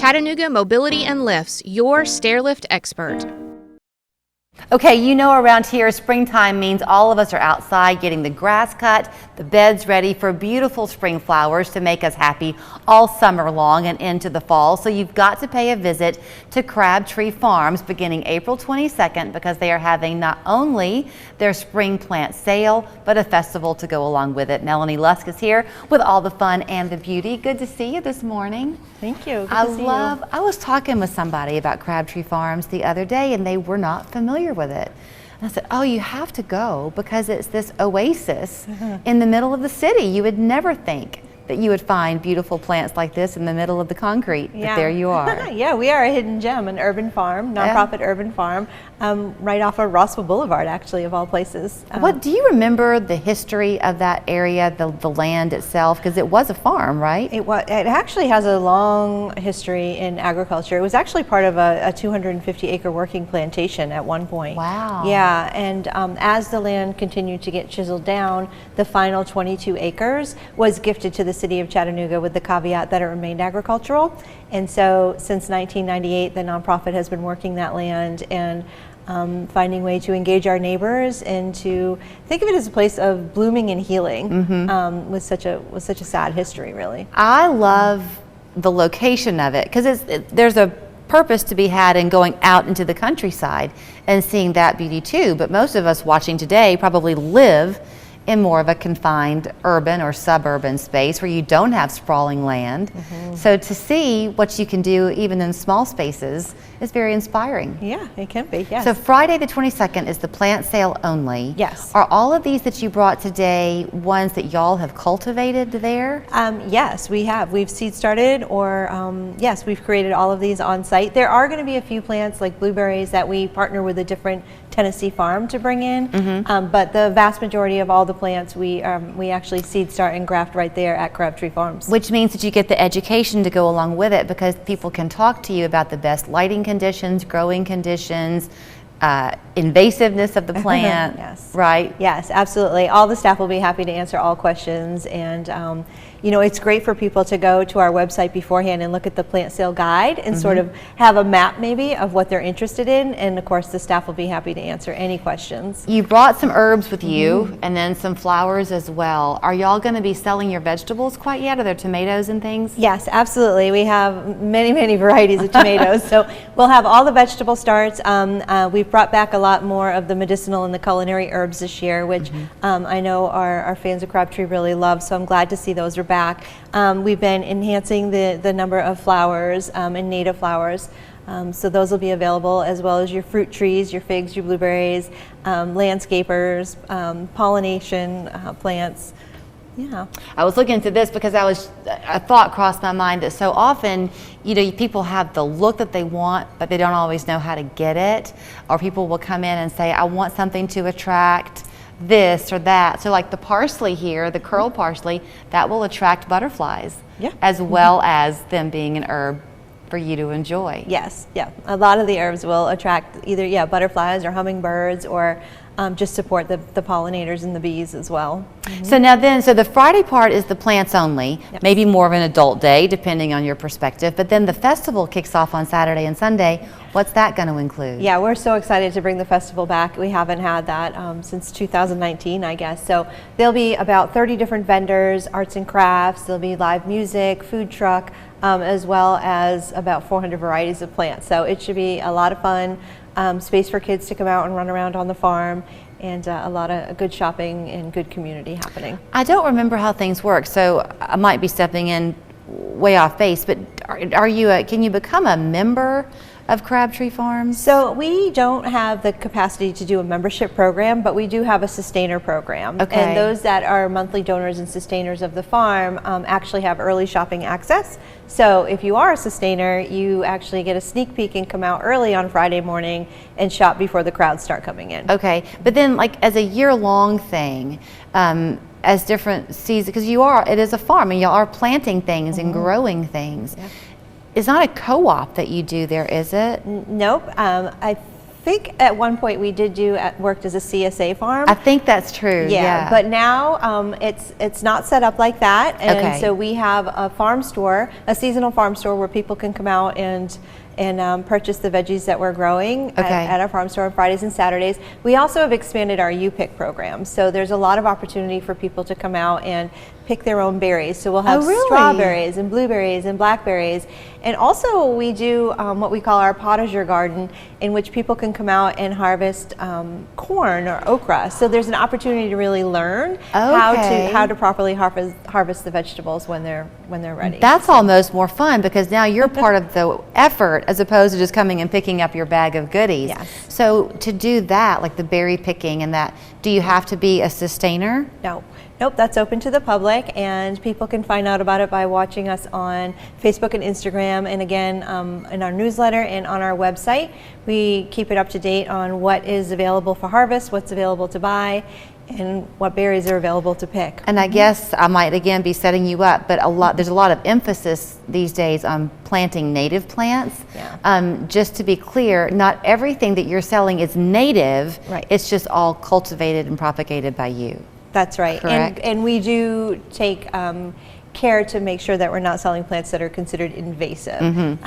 Chattanooga Mobility and Lifts, your stairlift expert. Okay, you know around here springtime means all of us are outside getting the grass cut, the beds ready for beautiful spring flowers to make us happy all summer long and into the fall. So you've got to pay a visit to Crabtree Farms beginning April 22nd because they are having not only their spring plant sale, but a festival to go along with it. Melanie Lusk is here with all the fun and the beauty. Good to see you this morning. Thank you. Good to see you. I was talking with somebody about Crabtree Farms the other day and they were not familiar with it. And I said, oh, you have to go because it's this oasis in the middle of the city. You would never think that you would find beautiful plants like this in the middle of the concrete, but there you are. Yeah, we are a hidden gem, an urban farm, nonprofit urban farm, right off of Rossville Boulevard, actually, of all places. What do you remember the history of that area, the land itself? Because it was a farm, right? It actually has a long history in agriculture. It was actually part of a 250-acre working plantation at one point. Wow. Yeah, and as the land continued to get chiseled down, the final 22 acres was gifted to the city of Chattanooga with the caveat that it remained agricultural. And so since 1998, the nonprofit has been working that land and finding a way to engage our neighbors and to think of it as a place of blooming and healing with such a sad history, really. I love the location of it because there's a purpose to be had in going out into the countryside and seeing that beauty too. But most of us watching today probably live in more of a confined urban or suburban space where you don't have sprawling land. So to see what you can do even in small spaces is very inspiring. Yeah, it can be, yes. So Friday the 22nd is the plant sale only. Yes. Are all of these that you brought today ones that y'all have cultivated there? Yes, we have. We've seed started or yes, we've created all of these on site. There are going to be a few plants like blueberries that we partner with a different Tennessee farm to bring in, but the vast majority of all the plants we actually seed start and graft right there at Crabtree Farms. Which means that you get the education to go along with it because people can talk to you about the best lighting conditions, growing conditions, invasiveness of the plant. Yes. Right? Yes, absolutely. All the staff will be happy to answer all questions, and you know, it's great for people to go to our website beforehand and look at the plant sale guide and sort of have a map maybe of what they're interested in, and of course the staff will be happy to answer any questions. You brought some herbs with you and then some flowers as well. Are y'all going to be selling your vegetables quite yet? Are there tomatoes and things? Yes, absolutely. We have many varieties of tomatoes, so we'll have all the vegetable starts. We've brought back a lot more of the medicinal and the culinary herbs this year, which I know our fans of Crabtree really love, so I'm glad to see those are back. We've been enhancing the number of flowers and native flowers, so those will be available, as well as your fruit trees, your figs, your blueberries, landscapers, pollination plants. Yeah. I was looking into this because a thought crossed my mind that so often, you know, people have the look that they want, but they don't always know how to get it. Or people will come in and say, I want something to attract this or that. So like the parsley here, the curl parsley, that will attract butterflies, as well as them being an herb for you to enjoy. Yes, yeah. A lot of the herbs will attract either butterflies or hummingbirds, or just support the pollinators and the bees as well. So now so the Friday part is the plants only, maybe more of an adult day depending on your perspective, but then the festival kicks off on Saturday and Sunday. What's that going to include? Yeah, we're so excited to bring the festival back. We haven't had that since 2019, I guess. So there'll be about 30 different vendors, arts and crafts, there'll be live music, food truck, as well as about 400 varieties of plants. So it should be a lot of fun. Space for kids to come out and run around on the farm, and a lot of good shopping and good community happening. I don't remember how things work, so I might be stepping in way off base, but can you become a member of Crabtree Farms? So we don't have the capacity to do a membership program, but we do have a sustainer program. Okay. And those that are monthly donors and sustainers of the farm actually have early shopping access. So if you are a sustainer, you actually get a sneak peek and come out early on Friday morning and shop before the crowds start coming in. Okay, but then like as a year-long thing, as different seasons, because it is a farm and y'all are planting things and growing things. It's not a co-op that you do there, is it? Nope. I think at one point we did worked as a CSA farm. I think that's true. Yeah. But now it's not set up like that, and Okay. so we have a farm store, a seasonal farm store where people can come out and purchase the veggies that we're growing at our farm store on Fridays and Saturdays. We also have expanded our U-Pick program, so there's a lot of opportunity for people to come out and pick their own berries. So we'll have strawberries and blueberries and blackberries, and also we do what we call our potager garden, in which people can come out and harvest corn or okra. So there's an opportunity to really learn how to properly harvest the vegetables when they're ready. That's almost more fun because now you're part of the effort as opposed to just coming and picking up your bag of goodies. Yes. So to do that, like the berry picking and that, do you have to be a sustainer? Nope, that's open to the public, and people can find out about it by watching us on Facebook and Instagram, and again in our newsletter and on our website. We keep it up to date on what is available for harvest, what's available to buy, and what berries are available to pick. And I guess I might again be setting you up, but there's a lot of emphasis these days on planting native plants. Yeah. Just to be clear, not everything that you're selling is native. Right. It's just all cultivated and propagated by you. That's right. Correct. And we do take care to make sure that we're not selling plants that are considered invasive.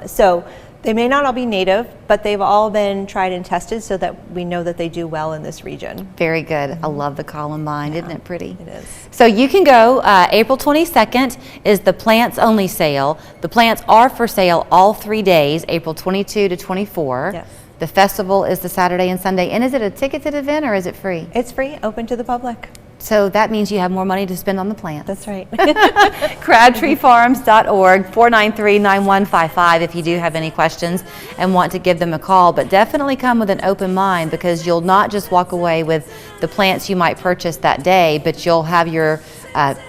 So they may not all be native, but they've all been tried and tested so that we know that they do well in this region. Very good. I love the columbine. Isn't it pretty? It is. So you can go, April 22nd is the plants only sale. The plants are for sale all 3 days, April 22 to 24. Yes. The festival is the Saturday and Sunday. And is it a ticketed event or is it free? It's free, open to the public. So that means you have more money to spend on the plants. That's right. Crabtreefarms.org, 493-9155 if you do have any questions and want to give them a call. But definitely come with an open mind, because you'll not just walk away with the plants you might purchase that day, but you'll have your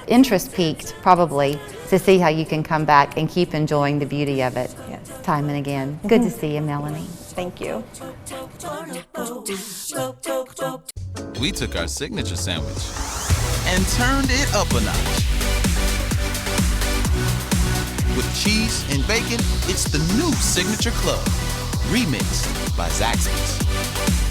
interest piqued probably to see how you can come back and keep enjoying the beauty of it. Yes. Time and again. Good to see you, Melanie. Thank you. We took our signature sandwich and turned it up a notch. With cheese and bacon, it's the new Signature Club, remixed by Zaxby's.